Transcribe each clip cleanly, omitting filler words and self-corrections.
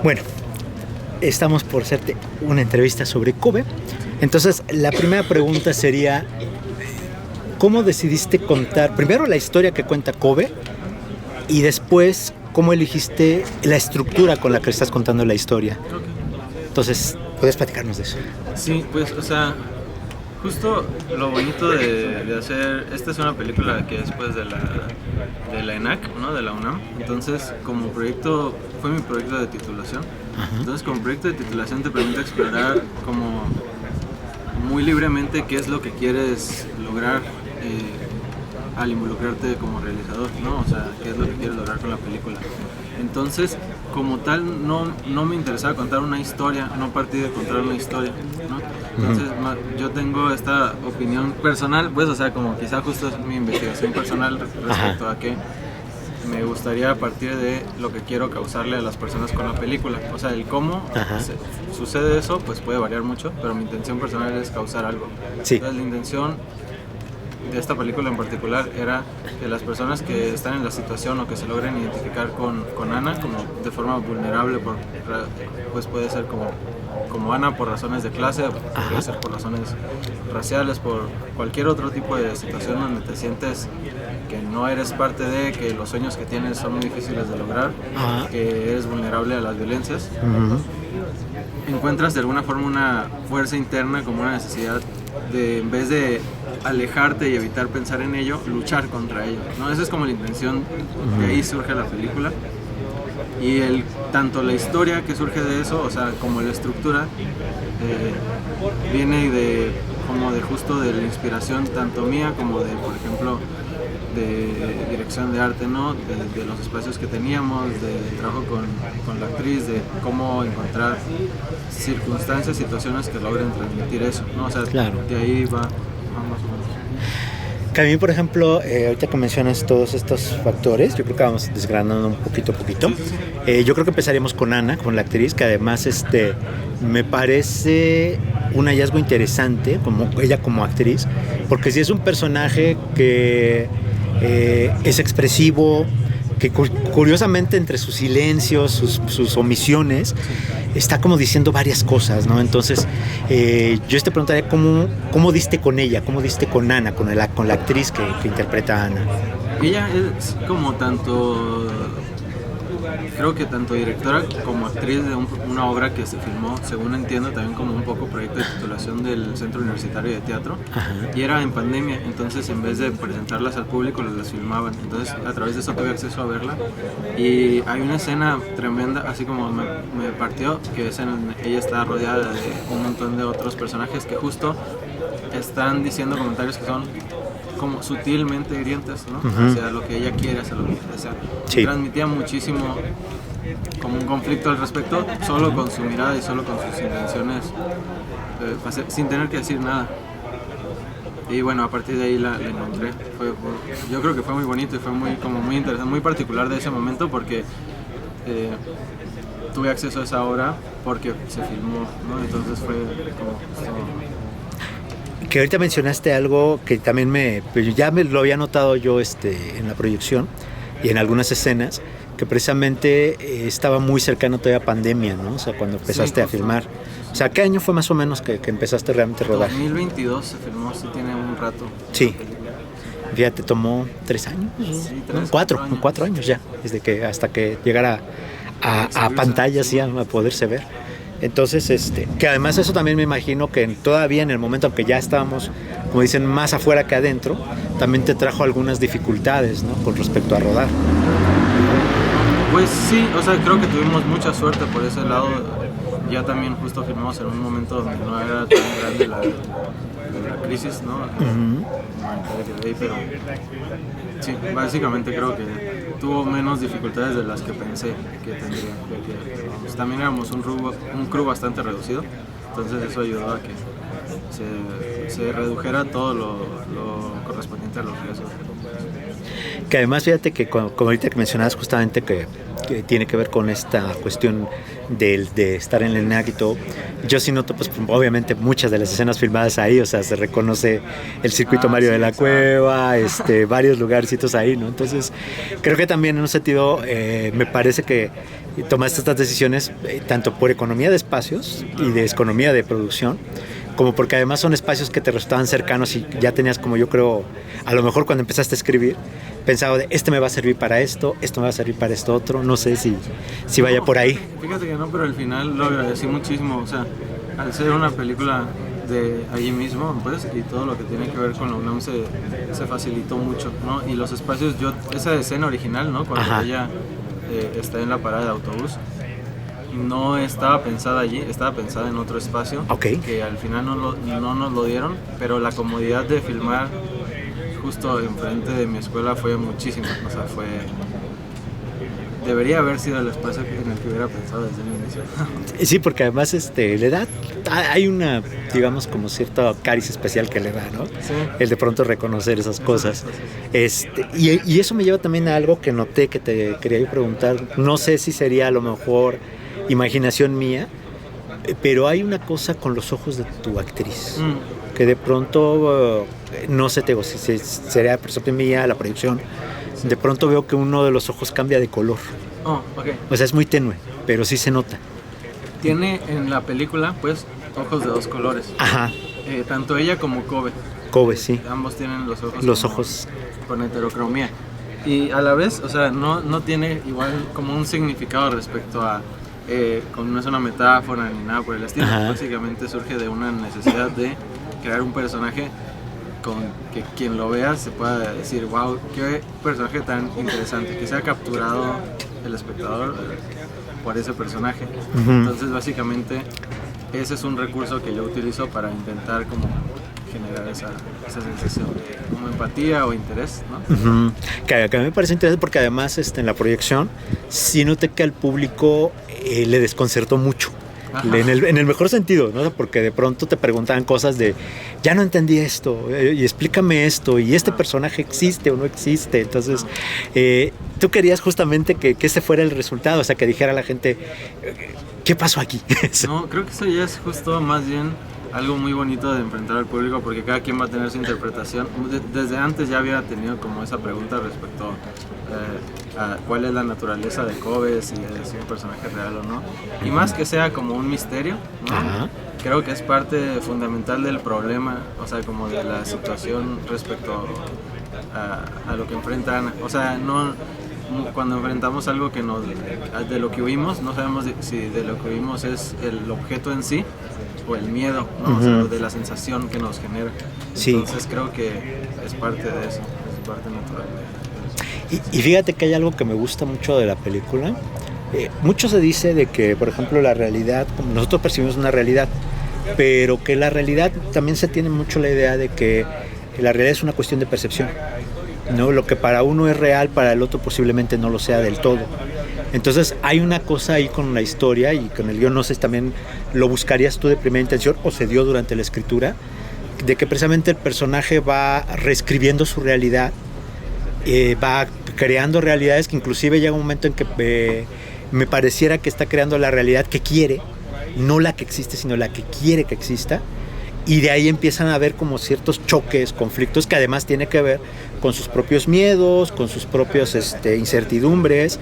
Bueno, estamos por hacerte una entrevista sobre Kobe. Entonces, la primera pregunta sería, ¿cómo decidiste contar primero la historia que cuenta Kobe y después cómo elegiste la estructura con la que estás contando la historia? Entonces, ¿puedes platicarnos de eso? Sí, pues, o sea, justo lo bonito de hacer, esta es una película que es pues de la ENAC, ¿no? De la UNAM. Entonces, como proyecto, fue mi proyecto de titulación. Entonces, como proyecto de titulación te permite explorar como muy libremente qué es lo que quieres lograr al involucrarte como realizador, ¿no? O sea, qué es lo que quieres lograr con la película. Entonces, como tal, no me interesaba contar una historia, no partí de contar una historia, ¿no? Entonces, yo tengo esta opinión personal, pues, o sea, como quizá justo es mi investigación personal respecto a que me gustaría partir de lo que quiero causarle a las personas con la película. O sea, el cómo sucede eso, pues puede variar mucho, pero mi intención personal es causar algo. Sí. Entonces, la intención de esta película en particular era que las personas que están en la situación o que se logren identificar con Ana como de forma vulnerable, pues puede ser como Ana por razones de clase, puede ser por razones raciales, por cualquier otro tipo de situación donde te sientes que no eres parte de, que los sueños que tienes son muy difíciles de lograr, que eres vulnerable a las violencias. Encuentras de alguna forma una fuerza interna, como una necesidad de, en vez de alejarte y evitar pensar en ello, luchar contra ello, ¿no? Esa es como la intención, de ahí surge la película. Y tanto la historia que surge de eso, o sea, como la estructura, viene como de justo de la inspiración tanto mía como de, por ejemplo, de dirección de arte, ¿no? De los espacios que teníamos, de trabajo con la actriz, de cómo encontrar circunstancias, situaciones que logren transmitir eso, ¿no? O sea, claro. De ahí va más o menos. Que a mí, por ejemplo, ahorita que mencionas todos estos factores, yo creo que vamos desgranando un poquito a poquito. Yo creo que empezaríamos con Ana, con la actriz, que además me parece un hallazgo interesante, como ella como actriz, porque sí es un personaje que es expresivo, que curiosamente entre sus silencios, sus omisiones, está como diciendo varias cosas, ¿no? Entonces, yo te preguntaría cómo diste con ella, cómo diste con Ana, con la actriz que interpreta a Ana. Ella es como creo que tanto directora como actriz de una obra que se filmó, según entiendo, también como un poco proyecto de titulación del Centro Universitario de Teatro. Y era en pandemia, entonces en vez de presentarlas al público, las filmaban. Entonces a través de eso tuve acceso a verla. Y hay una escena tremenda, así como me partió, que es ella está rodeada de un montón de otros personajes que justo están diciendo comentarios que son como sutilmente hirientes, ¿no? Hacia lo que ella quiere, hacia lo que desea. Sí. Transmitía muchísimo como un conflicto al respecto, solo con su mirada y solo con sus intenciones, sin tener que decir nada. Y bueno, a partir de ahí la encontré. Yo creo que fue muy bonito y fue muy interesante, muy particular de ese momento, porque tuve acceso a esa obra porque se filmó, ¿no? Entonces fue como... Que ahorita mencionaste algo que también ya me lo había notado yo en la proyección y en algunas escenas, que precisamente estaba muy cercano todavía a pandemia, ¿no? O sea, cuando empezaste a filmar. O sea, ¿qué año fue más o menos que empezaste realmente a rodar? 2022 se filmó, sí tiene un rato. Sí. Fíjate, tomó 3 años. Sí, 4 años ya, desde que hasta que llegara a pantallas y a poderse ver. Entonces, que además eso también me imagino que todavía en el momento en que ya estábamos, como dicen, más afuera que adentro, también te trajo algunas dificultades, ¿no? Con respecto a rodar. Pues sí, o sea, creo que tuvimos mucha suerte por ese lado. Ya también justo filmamos en un momento donde no era tan grande la crisis, ¿no? Pero sí, básicamente creo que tuvo menos dificultades de las que pensé que tendría. Porque también éramos un crew bastante reducido, entonces eso ayudó a que se redujera todo lo correspondiente a los riesgos. Que además, fíjate que como ahorita que mencionabas justamente que que tiene que ver con esta cuestión de estar en el ENAC y todo, yo sí noto, pues obviamente muchas de las escenas filmadas ahí, o sea, se reconoce el circuito Mario de la Cueva, varios lugarcitos ahí, ¿no? Entonces, creo que también en un sentido me parece que tomaste estas decisiones tanto por economía de espacios y de economía de producción, como porque además son espacios que te resultaban cercanos y ya tenías, como yo creo, a lo mejor cuando empezaste a escribir, pensado de me va a servir para esto me va a servir para esto otro, no sé si vaya por ahí. Fíjate que no, pero al final lo agradecí muchísimo, o sea, al ser una película de allí mismo, pues, y todo lo que tiene que ver con la UNAM se facilitó mucho, ¿no? Y los espacios, esa escena original, ¿no? Cuando ella está en la parada de autobús, no estaba pensada allí, estaba pensada en otro espacio, que al final no nos lo dieron, pero la comodidad de filmar justo enfrente de mi escuela fue muchísimo, o sea, debería haber sido el espacio en el que hubiera pensado desde el inicio. Sí, porque además le da, hay una, digamos, como cierta caricia especial que le da, ¿no? Sí. El de pronto reconocer esas cosas. Y eso me lleva también a algo que noté, que te quería yo preguntar, no sé si sería a lo mejor imaginación mía, pero hay una cosa con los ojos de tu actriz, que de pronto, no sé, si sería percepción mía, la proyección, de pronto veo que uno de los ojos cambia de color. Oh, okay. O sea, es muy tenue, pero sí se nota. Tiene en la película, pues, ojos de dos colores. Ajá. Tanto ella como Kobe. Kobe, sí. Ambos tienen los ojos con heterocromía. Y a la vez, o sea, no tiene igual como un significado respecto a no es una metáfora ni nada por el estilo. Ajá. Básicamente surge de una necesidad de crear un personaje con que quien lo vea se pueda decir, wow, qué personaje tan interesante, que sea capturado el espectador por ese personaje. Uh-huh. Entonces básicamente ese es un recurso que yo utilizo para intentar como generar esa sensación de como empatía o interés, ¿no? Uh-huh. Que a mí me parece interesante porque además en la proyección sí noté que al público le desconcertó mucho. En el mejor sentido, ¿no? Porque de pronto te preguntaban cosas de ya no entendí esto y explícame esto y este personaje existe o no existe. Entonces tú querías justamente que ese fuera el resultado, o sea, que dijera la gente ¿qué pasó aquí? No, creo que eso ya es justo más bien algo muy bonito de enfrentar al público, porque cada quien va a tener su interpretación. Desde antes ya había tenido como esa pregunta respecto a cuál es la naturaleza de Kobe, si es un personaje real o no, y más que sea como un misterio, ¿no? Ajá. Creo que es parte fundamental del problema, o sea, como de la situación respecto a lo que enfrenta Ana. O sea, no, cuando enfrentamos algo de lo que huimos, no sabemos si de lo que huimos es el objeto en sí o el miedo, ¿no? Uh-huh. O sea, de la sensación que nos genera. Sí. Entonces creo que es parte de eso, es parte natural de eso. Y fíjate que hay algo que me gusta mucho de la película. Mucho se dice de que, por ejemplo, la realidad, nosotros percibimos una realidad, pero que la realidad también se tiene mucho la idea de que la realidad es una cuestión de percepción, ¿no? Lo que para uno es real, para el otro posiblemente no lo sea del todo. Entonces hay una cosa ahí con la historia y con el guión, no sé si también lo buscarías tú de primera intención o se dio durante la escritura, de que precisamente el personaje va reescribiendo su realidad, va creando realidades que inclusive llega un momento en que me pareciera que está creando la realidad que quiere, no la que existe, sino la que quiere que exista. Y de ahí empiezan a haber como ciertos choques, conflictos que además tiene que ver con sus propios miedos, con sus propios incertidumbres,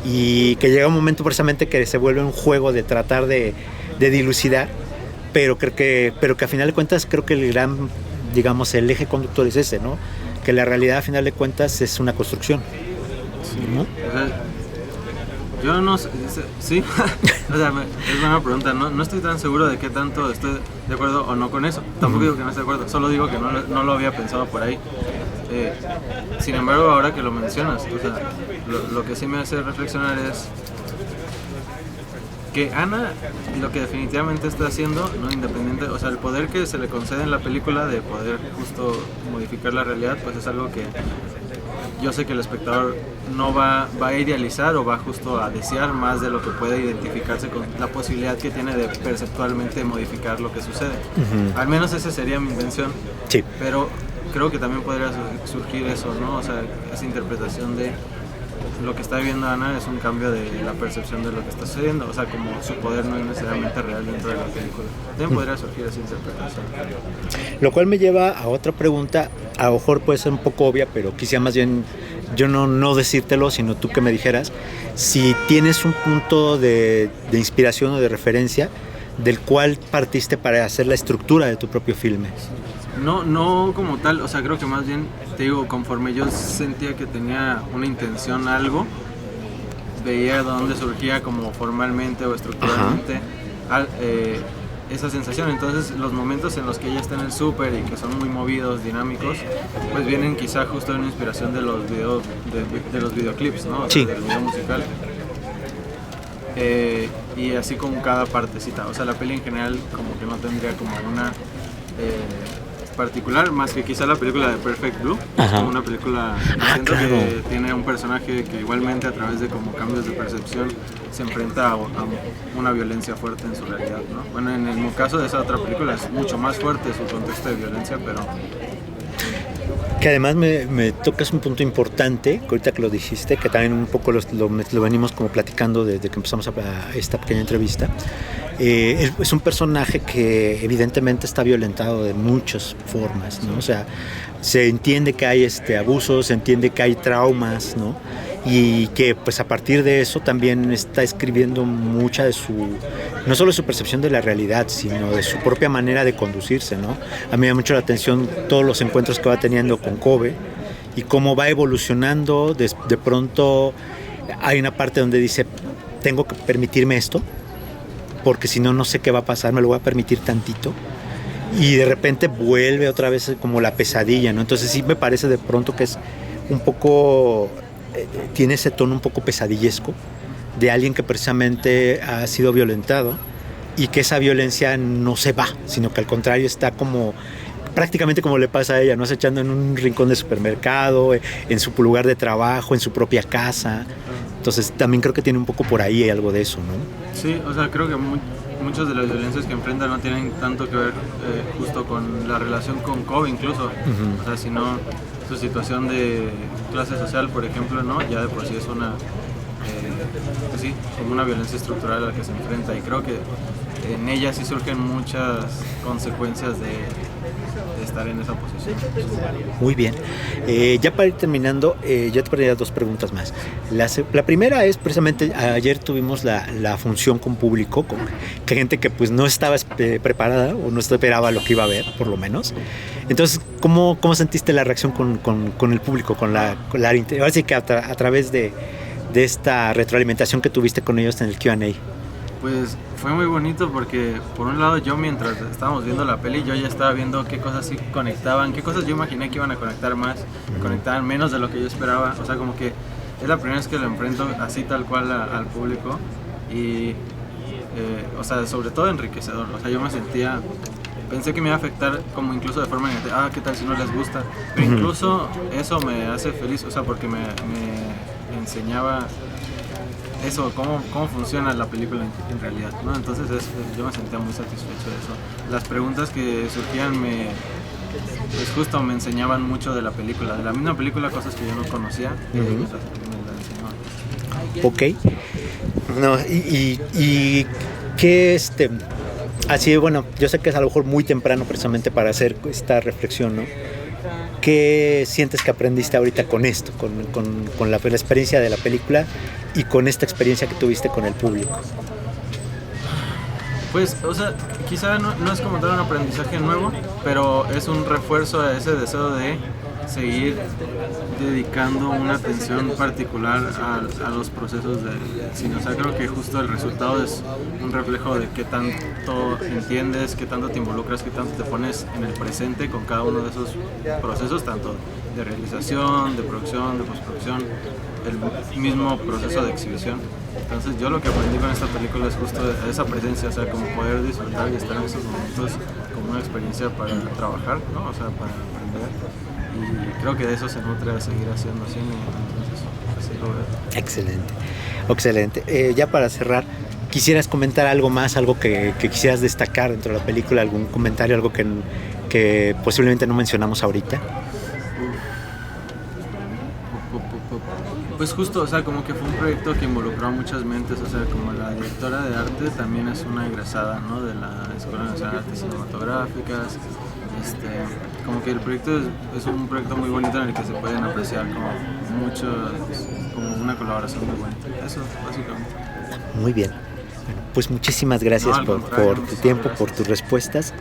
y que llega un momento precisamente que se vuelve un juego de tratar de dilucidar, pero que a final de cuentas creo que el gran, digamos, el eje conductor es ese, ¿no? Que la realidad a final de cuentas es una construcción, ¿no? Yo no sé, sí, o sea, es buena pregunta, no estoy tan seguro de qué tanto estoy de acuerdo o no con eso, tampoco digo que no esté de acuerdo, solo digo que no lo había pensado por ahí. Sin embargo, ahora que lo mencionas, o sea, lo que sí me hace reflexionar es que Ana lo que definitivamente está haciendo, no independiente, o sea, el poder que se le concede en la película de poder justo modificar la realidad, pues es algo que yo sé que el espectador no va a idealizar o va justo a desear más de lo que puede identificarse con la posibilidad que tiene de perceptualmente modificar lo que sucede. Uh-huh. Al menos esa sería mi intención. Sí. Pero creo que también podría surgir eso, ¿no? O sea, esa interpretación de lo que está viviendo Ana es un cambio de la percepción de lo que está sucediendo, o sea, como su poder no es necesariamente real dentro de la película. También podría surgir esa interpretación. Lo cual me lleva a otra pregunta, a lo mejor puede ser un poco obvia, pero quisiera más bien yo no decírtelo, sino tú que me dijeras si tienes un punto de inspiración o de referencia del cual partiste para hacer la estructura de tu propio filme. No como tal, o sea, creo que más bien, te digo, conforme yo sentía que tenía una intención algo, veía de dónde surgía como formalmente o estructuralmente esa sensación. Entonces los momentos en los que ella está en el súper y que son muy movidos, dinámicos, pues vienen quizá justo de una inspiración de los videoclips, ¿no? Sí. Del video musical. Y así con cada partecita, o sea, la peli en general como que no tendría como una particular, más que quizá la película de Perfect Blue. Es como una película siento claro, que tiene un personaje que igualmente a través de como cambios de percepción se enfrenta a una violencia fuerte en su realidad, ¿no? Bueno, en el caso de esa otra película es mucho más fuerte su contexto de violencia, pero que además me tocas un punto importante, que ahorita que lo dijiste, que también un poco lo venimos como platicando desde que empezamos esta pequeña entrevista. Es un personaje que evidentemente está violentado de muchas formas, ¿no? O sea, se entiende que hay abusos, se entiende que hay traumas, ¿no? Y que pues a partir de eso también está escribiendo mucha de no solo de su percepción de la realidad, sino de su propia manera de conducirse, ¿no? A mí me da mucho la atención todos los encuentros que va teniendo con Kobe y cómo va evolucionando. De pronto hay una parte donde dice, tengo que permitirme esto, porque si no, no sé qué va a pasar, me lo voy a permitir tantito. Y de repente vuelve otra vez como la pesadilla, ¿no? Entonces sí me parece de pronto que es un poco, tiene ese tono un poco pesadillesco de alguien que precisamente ha sido violentado y que esa violencia no se va, sino que al contrario está como prácticamente como le pasa a ella, ¿no? Acechando en un rincón de supermercado, en su lugar de trabajo, en su propia casa. Entonces también creo que tiene un poco por ahí algo de eso, ¿no? sí, o sea, creo que muchas de las violencias que enfrenta no tienen tanto que ver justo con la relación con Kobe incluso, o sea, sino su situación de clase social, por ejemplo, ¿no? Ya de por sí es una, pues sí, como una violencia estructural a la que se enfrenta, y creo que en ella sí surgen muchas consecuencias de estar en esa posición. Muy bien. Ya para ir terminando, yo te pondría dos preguntas más. La primera es precisamente, ayer tuvimos la función con público, con gente que pues no estaba preparada o no esperaba lo que iba a ver, por lo menos. Entonces, ¿cómo sentiste la reacción con el público, ahora sí que a través de esta retroalimentación que tuviste con ellos en el Q&A? Pues fue muy bonito porque por un lado yo mientras estábamos viendo la peli yo ya estaba viendo qué cosas sí conectaban, qué cosas yo imaginé que iban a conectar más, conectaban menos de lo que yo esperaba, o sea, como que es la primera vez que lo enfrento así tal cual al público y o sea, sobre todo enriquecedor, o sea, yo pensé que me iba a afectar como incluso de forma negativa, qué tal si no les gusta, pero incluso eso me hace feliz, o sea, porque me enseñaba eso, cómo funciona la película en realidad, ¿no? Entonces yo me sentía muy satisfecho de eso. Las preguntas que surgían pues justo me enseñaban mucho de la película, de la misma película, cosas que yo no conocía, y me las enseñaban. Ok. No, y que así, bueno, yo sé que es a lo mejor muy temprano precisamente para hacer esta reflexión, ¿no? ¿Qué sientes que aprendiste ahorita con esto, con la experiencia de la película y con esta experiencia que tuviste con el público? Pues, o sea, quizá no es como tal un aprendizaje nuevo, pero es un refuerzo a ese deseo de seguir dedicando una atención particular a los procesos del cine. O sea, creo que justo el resultado es un reflejo de qué tanto entiendes, qué tanto te involucras, qué tanto te pones en el presente con cada uno de esos procesos, tanto de realización, de producción, de postproducción, el mismo proceso de exhibición. Entonces yo lo que aprendí con esta película es justo esa presencia, o sea, como poder disfrutar y estar en esos momentos como una experiencia para trabajar, ¿no? O sea, para aprender. Y creo que de eso se nutre a seguir haciendo cine, entonces así lo veo. Excelente, excelente. Ya para cerrar, ¿quisieras comentar algo más, algo que quisieras destacar dentro de la película, algún comentario, algo que posiblemente no mencionamos ahorita? Pues justo, o sea, como que fue un proyecto que involucró a muchas mentes, o sea, como la directora de arte también es una egresada, ¿no? De la Escuela Nacional de Artes Cinematográficas. Como que el proyecto es un proyecto muy bonito en el que se pueden apreciar como muchos, como una colaboración muy bonita. Eso, básicamente. Muy bien. Bueno, pues muchísimas gracias No, por tu tiempo, por tus respuestas.